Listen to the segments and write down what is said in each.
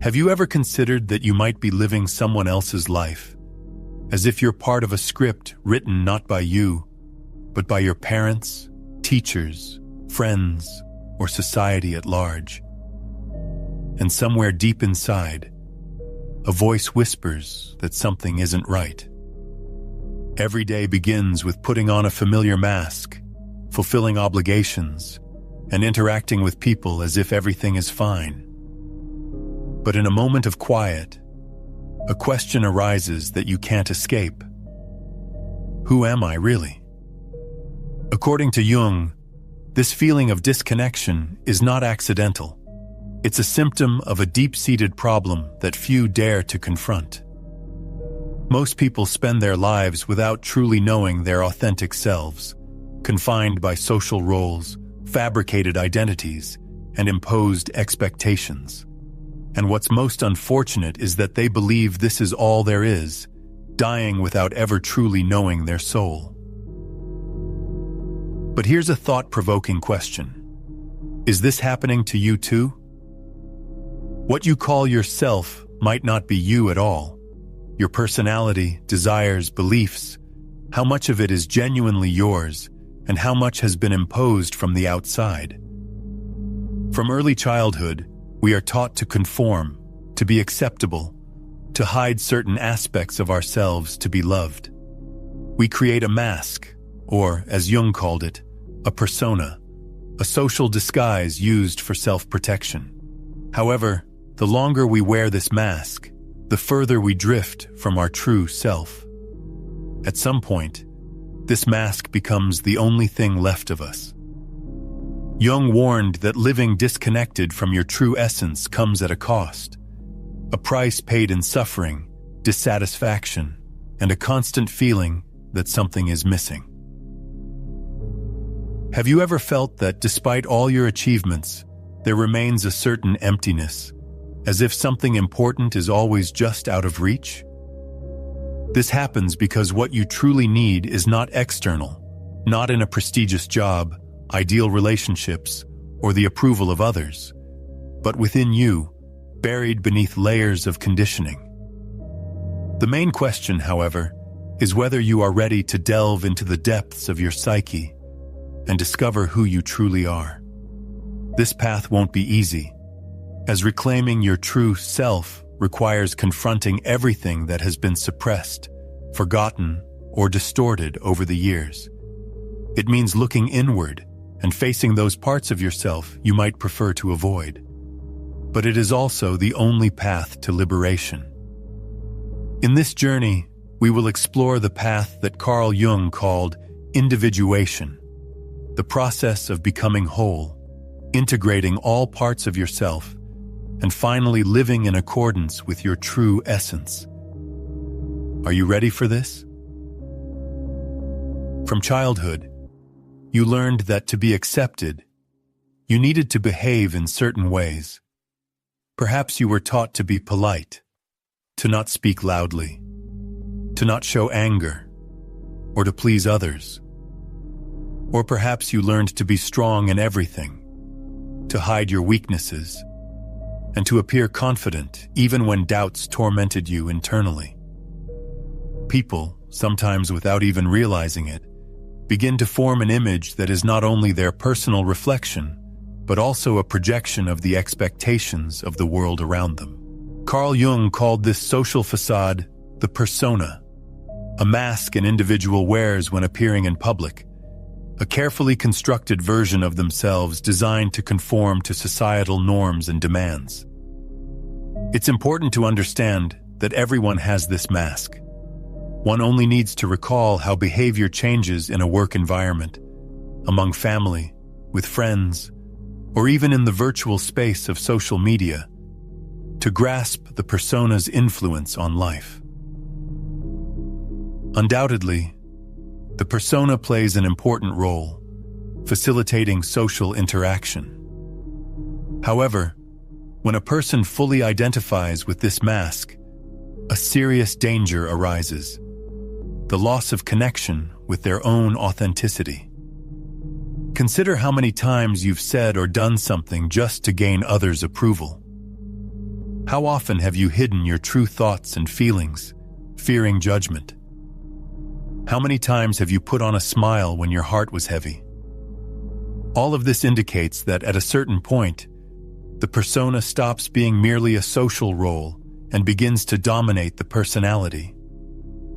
Have you ever considered that you might be living someone else's life, as if you're part of a script written not by you, but by your parents, teachers, friends, or society at large? And somewhere deep inside, a voice whispers that something isn't right. Every day begins with putting on a familiar mask, fulfilling obligations, and interacting with people as if everything is fine. But in a moment of quiet, a question arises that you can't escape. Who am I really? According to Jung, this feeling of disconnection is not accidental. It's a symptom of a deep-seated problem that few dare to confront. Most people spend their lives without truly knowing their authentic selves, confined by social roles, fabricated identities, and imposed expectations. And what's most unfortunate is that they believe this is all there is, dying without ever truly knowing their soul. But here's a thought-provoking question. Is this happening to you too? What you call yourself might not be you at all. Your personality, desires, beliefs, how much of it is genuinely yours, and how much has been imposed from the outside. From early childhood, we are taught to conform, to be acceptable, to hide certain aspects of ourselves to be loved. We create a mask, or, as Jung called it, a persona, a social disguise used for self-protection. However, the longer we wear this mask, the further we drift from our true self. At some point, this mask becomes the only thing left of us. Jung warned that living disconnected from your true essence comes at a cost, a price paid in suffering, dissatisfaction, and a constant feeling that something is missing. Have you ever felt that despite all your achievements, there remains a certain emptiness, as if something important is always just out of reach? This happens because what you truly need is not external, not in a prestigious job, ideal relationships, or the approval of others, but within you, buried beneath layers of conditioning. The main question, however, is whether you are ready to delve into the depths of your psyche and discover who you truly are. This path won't be easy, as reclaiming your true self requires confronting everything that has been suppressed, forgotten, or distorted over the years. It means looking inward and facing those parts of yourself you might prefer to avoid. But it is also the only path to liberation. In this journey, we will explore the path that Carl Jung called individuation, the process of becoming whole, integrating all parts of yourself, and finally living in accordance with your true essence. Are you ready for this? From childhood, you learned that to be accepted, you needed to behave in certain ways. Perhaps you were taught to be polite, to not speak loudly, to not show anger, or to please others. Or perhaps you learned to be strong in everything, to hide your weaknesses, and to appear confident even when doubts tormented you internally. People, sometimes without even realizing it, begin to form an image that is not only their personal reflection, but also a projection of the expectations of the world around them. Carl Jung called this social facade the persona, a mask an individual wears when appearing in public, a carefully constructed version of themselves designed to conform to societal norms and demands. It's important to understand that everyone has this mask. One only needs to recall how behavior changes in a work environment, among family, with friends, or even in the virtual space of social media, to grasp the persona's influence on life. Undoubtedly, the persona plays an important role, facilitating social interaction. However, when a person fully identifies with this mask, a serious danger arises: the loss of connection with their own authenticity. Consider how many times you've said or done something just to gain others' approval. How often have you hidden your true thoughts and feelings, fearing judgment? How many times have you put on a smile when your heart was heavy? All of this indicates that at a certain point, the persona stops being merely a social role and begins to dominate the personality.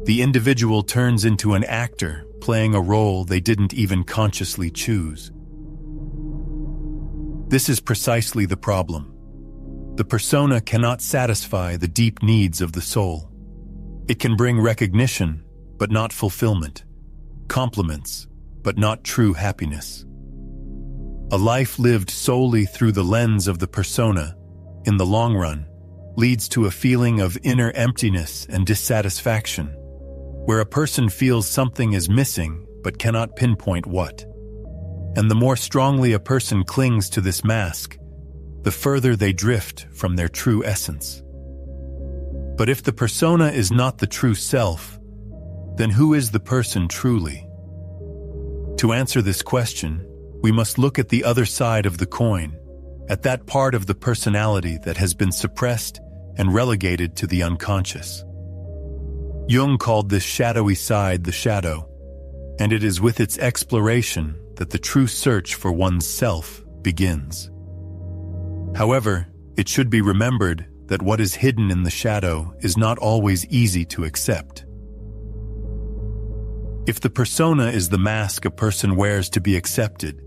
The individual turns into an actor, playing a role they didn't even consciously choose. This is precisely the problem. The persona cannot satisfy the deep needs of the soul. It can bring recognition, but not fulfillment, compliments, but not true happiness. A life lived solely through the lens of the persona, in the long run, leads to a feeling of inner emptiness and dissatisfaction, where a person feels something is missing but cannot pinpoint what. And the more strongly a person clings to this mask, the further they drift from their true essence. But if the persona is not the true self, then who is the person truly? To answer this question, we must look at the other side of the coin, at that part of the personality that has been suppressed and relegated to the unconscious. Jung called this shadowy side the shadow, and it is with its exploration that the true search for one's self begins. However, it should be remembered that what is hidden in the shadow is not always easy to accept. If the persona is the mask a person wears to be accepted,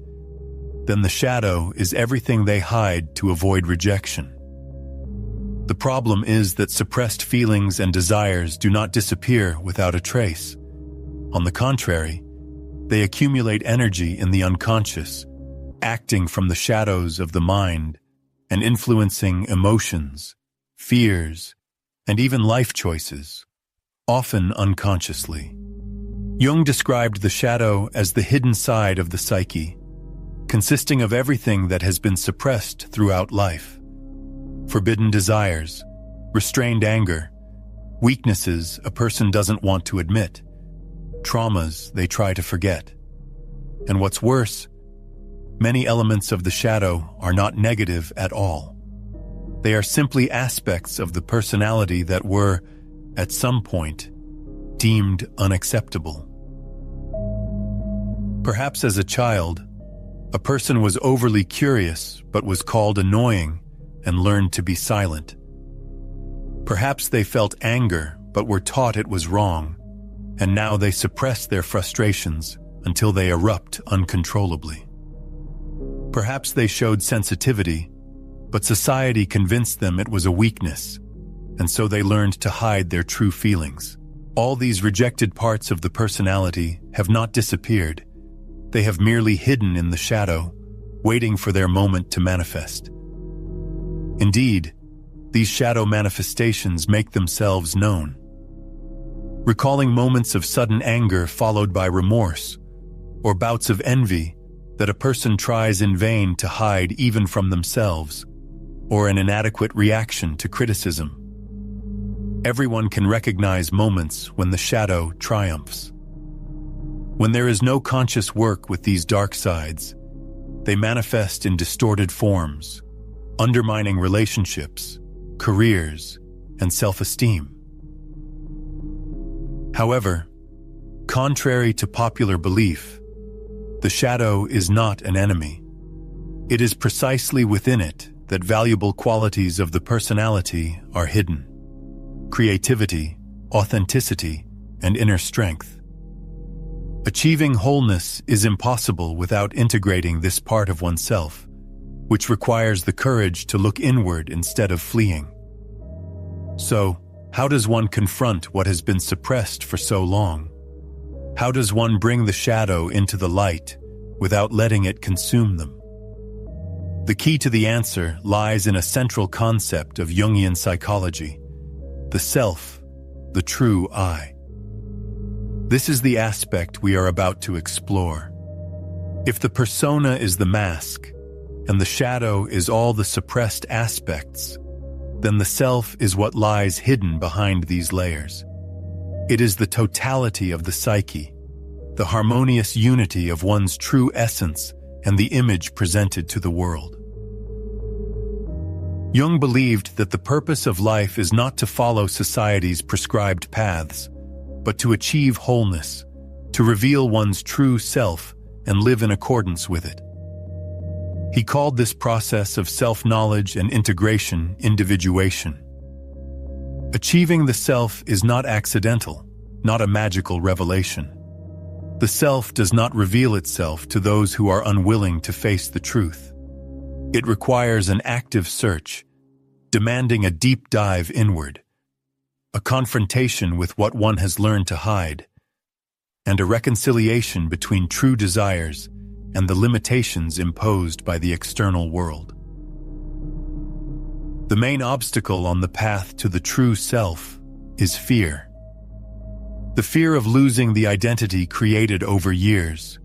then the shadow is everything they hide to avoid rejection. The problem is that suppressed feelings and desires do not disappear without a trace. On the contrary, they accumulate energy in the unconscious, acting from the shadows of the mind and influencing emotions, fears, and even life choices, often unconsciously. Jung described the shadow as the hidden side of the psyche, consisting of everything that has been suppressed throughout life. Forbidden desires, restrained anger, weaknesses a person doesn't want to admit, traumas they try to forget. And what's worse, many elements of the shadow are not negative at all. They are simply aspects of the personality that were, at some point, deemed unacceptable. Perhaps as a child, a person was overly curious but was called annoying and learned to be silent. Perhaps they felt anger but were taught it was wrong, and now they suppress their frustrations until they erupt uncontrollably. Perhaps they showed sensitivity, but society convinced them it was a weakness, and so they learned to hide their true feelings. All these rejected parts of the personality have not disappeared. They have merely hidden in the shadow, waiting for their moment to manifest. Indeed, these shadow manifestations make themselves known. Recalling moments of sudden anger followed by remorse, or bouts of envy that a person tries in vain to hide even from themselves, or an inadequate reaction to criticism. Everyone can recognize moments when the shadow triumphs. When there is no conscious work with these dark sides, they manifest in distorted forms, undermining relationships, careers, and self-esteem. However, contrary to popular belief, the shadow is not an enemy. It is precisely within it that valuable qualities of the personality are hidden: creativity, authenticity, and inner strength. Achieving wholeness is impossible without integrating this part of oneself, which requires the courage to look inward instead of fleeing. So, how does one confront what has been suppressed for so long? How does one bring the shadow into the light without letting it consume them? The key to the answer lies in a central concept of Jungian psychology: the self, the true I. This is the aspect we are about to explore. If the persona is the mask, and the shadow is all the suppressed aspects, then the self is what lies hidden behind these layers. It is the totality of the psyche, the harmonious unity of one's true essence and the image presented to the world. Jung believed that the purpose of life is not to follow society's prescribed paths, but to achieve wholeness, to reveal one's true self and live in accordance with it. He called this process of self-knowledge and integration individuation. Achieving the self is not accidental, not a magical revelation. The self does not reveal itself to those who are unwilling to face the truth. It requires an active search, demanding a deep dive inward, a confrontation with what one has learned to hide, and a reconciliation between true desires and the limitations imposed by the external world. The main obstacle on the path to the true self is fear. The fear of losing the identity created over years,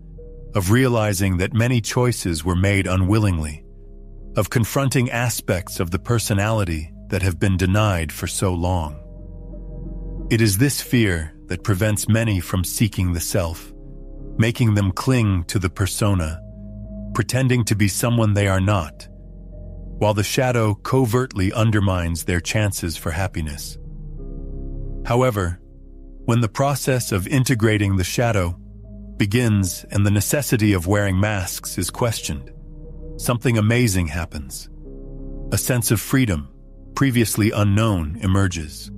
of realizing that many choices were made unwillingly, of confronting aspects of the personality that have been denied for so long. It is this fear that prevents many from seeking the self, making them cling to the persona, pretending to be someone they are not, while the shadow covertly undermines their chances for happiness. However, when the process of integrating the shadow begins and the necessity of wearing masks is questioned, something amazing happens. A sense of freedom, previously unknown, emerges.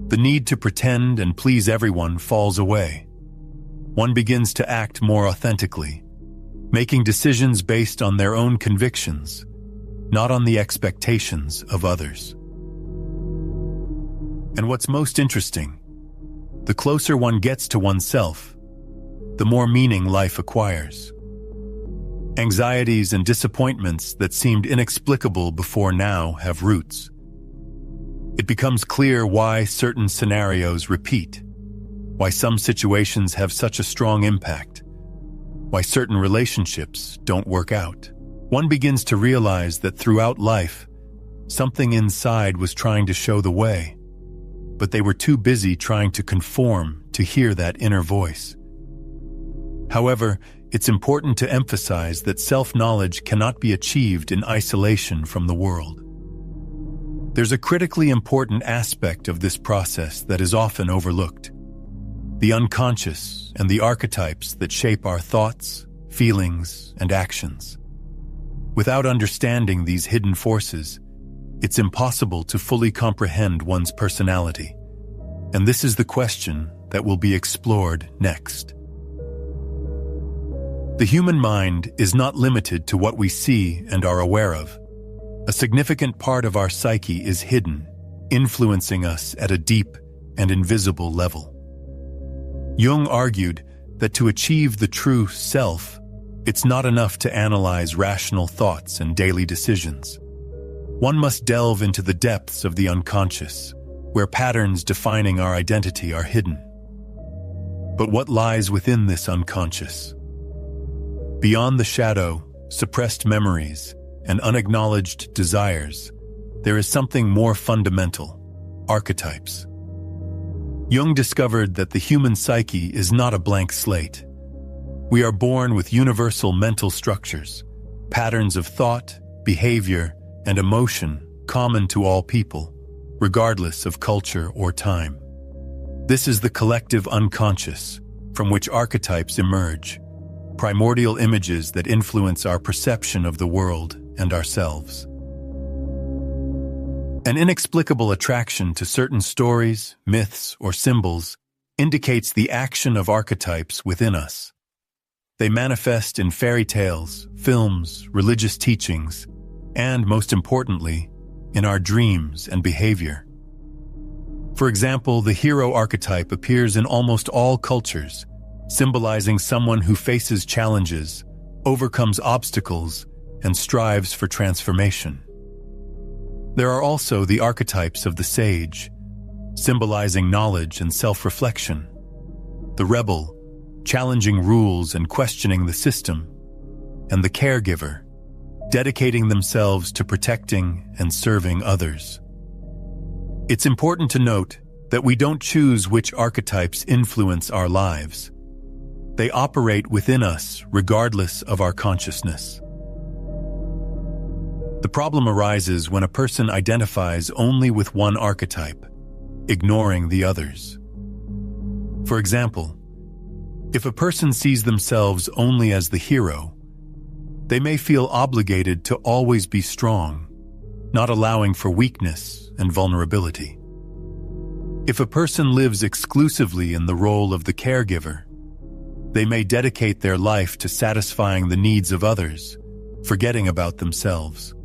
The need to pretend and please everyone falls away. One begins to act more authentically, making decisions based on their own convictions, not on the expectations of others. And what's most interesting, the closer one gets to oneself, the more meaning life acquires. Anxieties and disappointments that seemed inexplicable before now have roots. It becomes clear why certain scenarios repeat, why some situations have such a strong impact, why certain relationships don't work out. One begins to realize that throughout life, something inside was trying to show the way, but they were too busy trying to conform to hear that inner voice. However, it's important to emphasize that self-knowledge cannot be achieved in isolation from the world. There's a critically important aspect of this process that is often overlooked: the unconscious and the archetypes that shape our thoughts, feelings, and actions. Without understanding these hidden forces, it's impossible to fully comprehend one's personality. And this is the question that will be explored next. The human mind is not limited to what we see and are aware of. A significant part of our psyche is hidden, influencing us at a deep and invisible level. Jung argued that to achieve the true self, it's not enough to analyze rational thoughts and daily decisions. One must delve into the depths of the unconscious, where patterns defining our identity are hidden. But what lies within this unconscious? Beyond the shadow, suppressed memories, and unacknowledged desires, there is something more fundamental: archetypes. Jung discovered that the human psyche is not a blank slate. We are born with universal mental structures, patterns of thought, behavior, and emotion common to all people, regardless of culture or time. This is the collective unconscious, from which archetypes emerge, primordial images that influence our perception of the world and ourselves. An inexplicable attraction to certain stories, myths, or symbols indicates the action of archetypes within us. They manifest in fairy tales, films, religious teachings, and, most importantly, in our dreams and behavior. For example, the hero archetype appears in almost all cultures, symbolizing someone who faces challenges, overcomes obstacles, and strives for transformation. There are also the archetypes of the sage, symbolizing knowledge and self-reflection, the rebel, challenging rules and questioning the system, and the caregiver, dedicating themselves to protecting and serving others. It's important to note that we don't choose which archetypes influence our lives. They operate within us regardless of our consciousness. The problem arises when a person identifies only with one archetype, ignoring the others. For example, if a person sees themselves only as the hero, they may feel obligated to always be strong, not allowing for weakness and vulnerability. If a person lives exclusively in the role of the caregiver, they may dedicate their life to satisfying the needs of others, forgetting about themselves.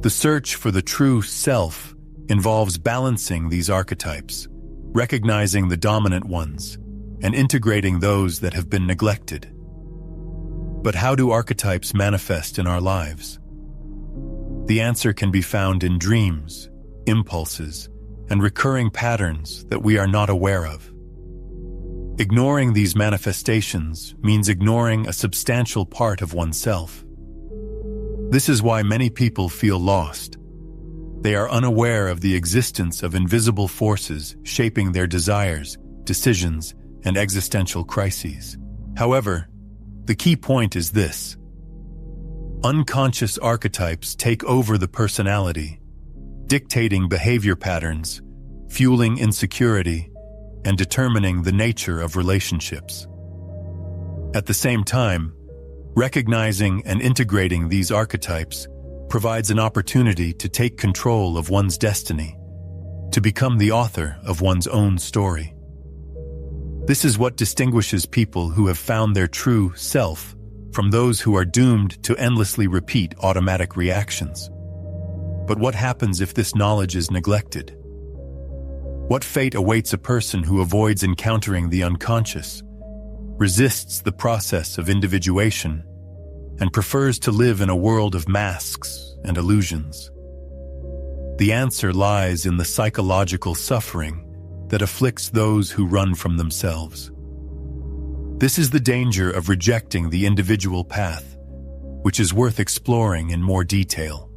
The search for the true self involves balancing these archetypes, recognizing the dominant ones, and integrating those that have been neglected. But how do archetypes manifest in our lives? The answer can be found in dreams, impulses, and recurring patterns that we are not aware of. Ignoring these manifestations means ignoring a substantial part of oneself. This is why many people feel lost. They are unaware of the existence of invisible forces shaping their desires, decisions, and existential crises. However, the key point is this: unconscious archetypes take over the personality, dictating behavior patterns, fueling insecurity, and determining the nature of relationships. At the same time, recognizing and integrating these archetypes provides an opportunity to take control of one's destiny, to become the author of one's own story. This is what distinguishes people who have found their true self from those who are doomed to endlessly repeat automatic reactions. But what happens if this knowledge is neglected? What fate awaits a person who avoids encountering the unconscious, resists the process of individuation, and prefers to live in a world of masks and illusions? The answer lies in the psychological suffering that afflicts those who run from themselves. This is the danger of rejecting the individual path, which is worth exploring in more detail.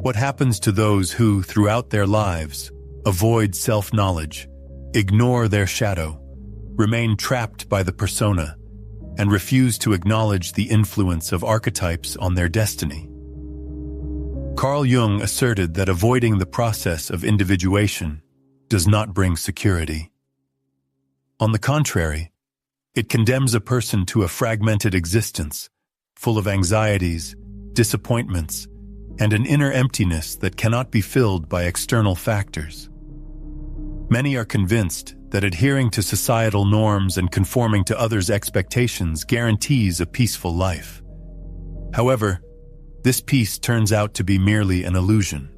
What happens to those who, throughout their lives, avoid self-knowledge, ignore their shadow, remain trapped by the persona, and refuse to acknowledge the influence of archetypes on their destiny? Carl Jung asserted that avoiding the process of individuation does not bring security. On the contrary, it condemns a person to a fragmented existence, full of anxieties, disappointments, and an inner emptiness that cannot be filled by external factors. Many are convinced that adhering to societal norms and conforming to others' expectations guarantees a peaceful life. However, this peace turns out to be merely an illusion.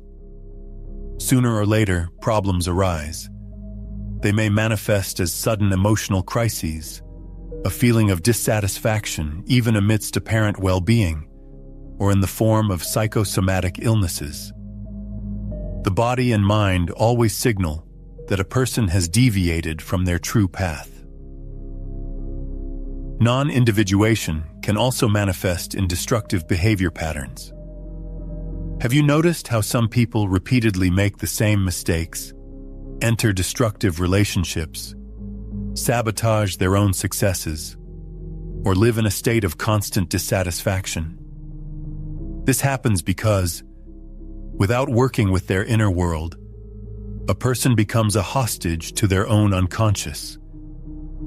Sooner or later, problems arise. They may manifest as sudden emotional crises, a feeling of dissatisfaction even amidst apparent well-being, or in the form of psychosomatic illnesses. The body and mind always signal that a person has deviated from their true path. Non-individuation can also manifest in destructive behavior patterns. Have you noticed how some people repeatedly make the same mistakes, enter destructive relationships, sabotage their own successes, or live in a state of constant dissatisfaction? This happens because, without working with their inner world, a person becomes a hostage to their own unconscious,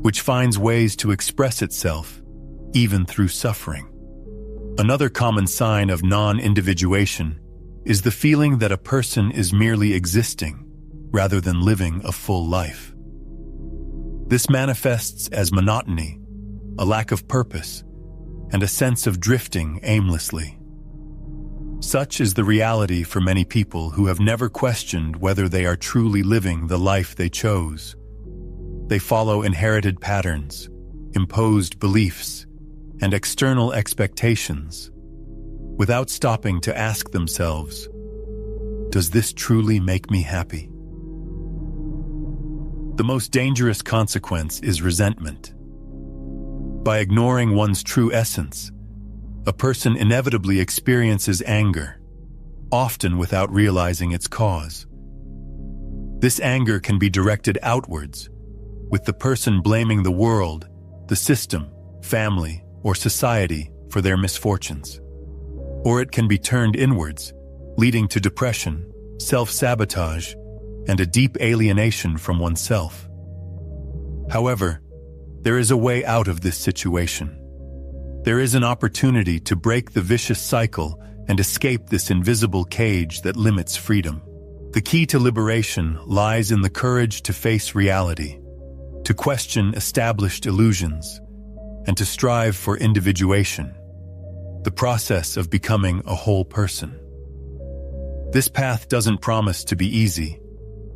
which finds ways to express itself, even through suffering. Another common sign of non-individuation is the feeling that a person is merely existing, rather than living a full life. This manifests as monotony, a lack of purpose, and a sense of drifting aimlessly. Such is the reality for many people who have never questioned whether they are truly living the life they chose. They follow inherited patterns, imposed beliefs, and external expectations, without stopping to ask themselves, does this truly make me happy? The most dangerous consequence is resentment. By ignoring one's true essence, a person inevitably experiences anger, often without realizing its cause. This anger can be directed outwards, with the person blaming the world, the system, family, or society for their misfortunes. Or it can be turned inwards, leading to depression, self-sabotage, and a deep alienation from oneself. However, there is a way out of this situation. There is an opportunity to break the vicious cycle and escape this invisible cage that limits freedom. The key to liberation lies in the courage to face reality, to question established illusions, and to strive for individuation, the process of becoming a whole person. This path doesn't promise to be easy.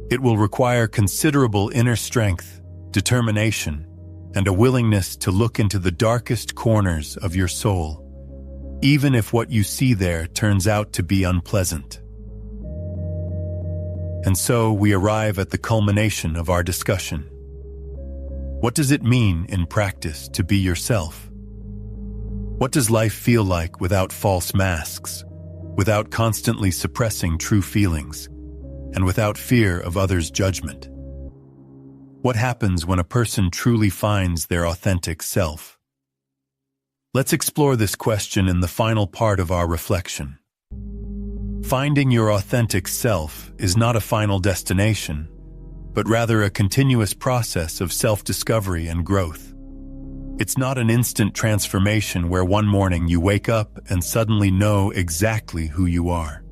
It will require considerable inner strength, determination, and a willingness to look into the darkest corners of your soul, even if what you see there turns out to be unpleasant. And so we arrive at the culmination of our discussion. What does it mean in practice to be yourself? What does life feel like without false masks, without constantly suppressing true feelings, and without fear of others' judgment? What happens when a person truly finds their authentic self? Let's explore this question in the final part of our reflection. Finding your authentic self is not a final destination, but rather a continuous process of self-discovery and growth. It's not an instant transformation where one morning you wake up and suddenly know exactly who you are.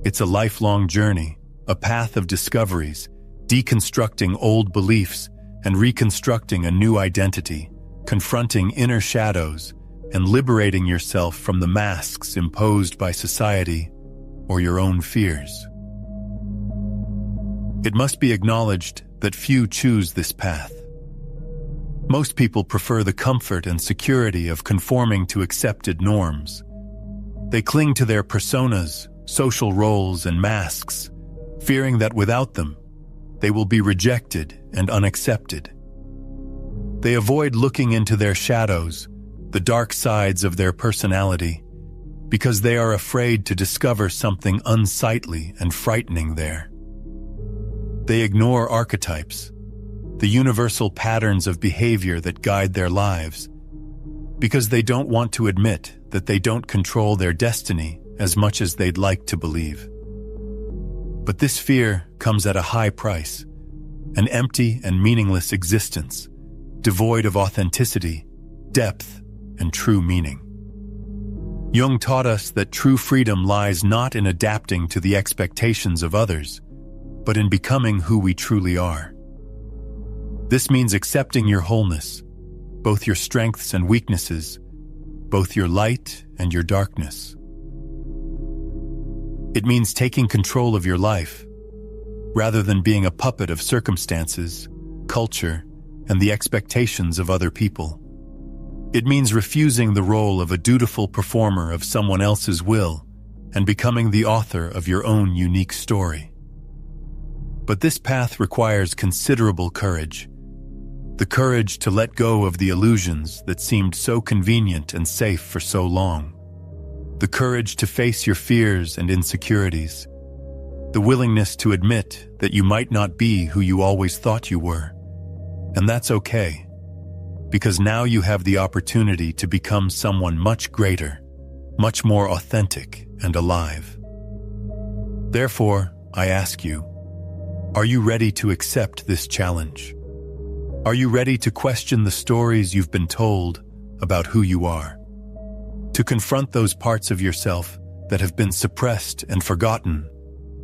It's a lifelong journey, a path of discoveries, deconstructing old beliefs and reconstructing a new identity, confronting inner shadows, and liberating yourself from the masks imposed by society or your own fears. It must be acknowledged that few choose this path. Most people prefer the comfort and security of conforming to accepted norms. They cling to their personas, social roles, and masks, fearing that without them, they will be rejected and unaccepted. They avoid looking into their shadows, the dark sides of their personality, because they are afraid to discover something unsightly and frightening there. They ignore archetypes, the universal patterns of behavior that guide their lives, because they don't want to admit that they don't control their destiny as much as they'd like to believe. But this fear comes at a high price, an empty and meaningless existence, devoid of authenticity, depth, and true meaning. Jung taught us that true freedom lies not in adapting to the expectations of others, but in becoming who we truly are. This means accepting your wholeness, both your strengths and weaknesses, both your light and your darkness. It means taking control of your life, rather than being a puppet of circumstances, culture, and the expectations of other people. It means refusing the role of a dutiful performer of someone else's will and becoming the author of your own unique story. But this path requires considerable courage. The courage to let go of the illusions that seemed so convenient and safe for so long. The courage to face your fears and insecurities. The willingness to admit that you might not be who you always thought you were. And that's okay, because now you have the opportunity to become someone much greater, much more authentic and alive. Therefore, I ask you, are you ready to accept this challenge? Are you ready to question the stories you've been told about who you are? To confront those parts of yourself that have been suppressed and forgotten,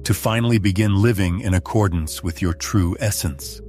to finally begin living in accordance with your true essence?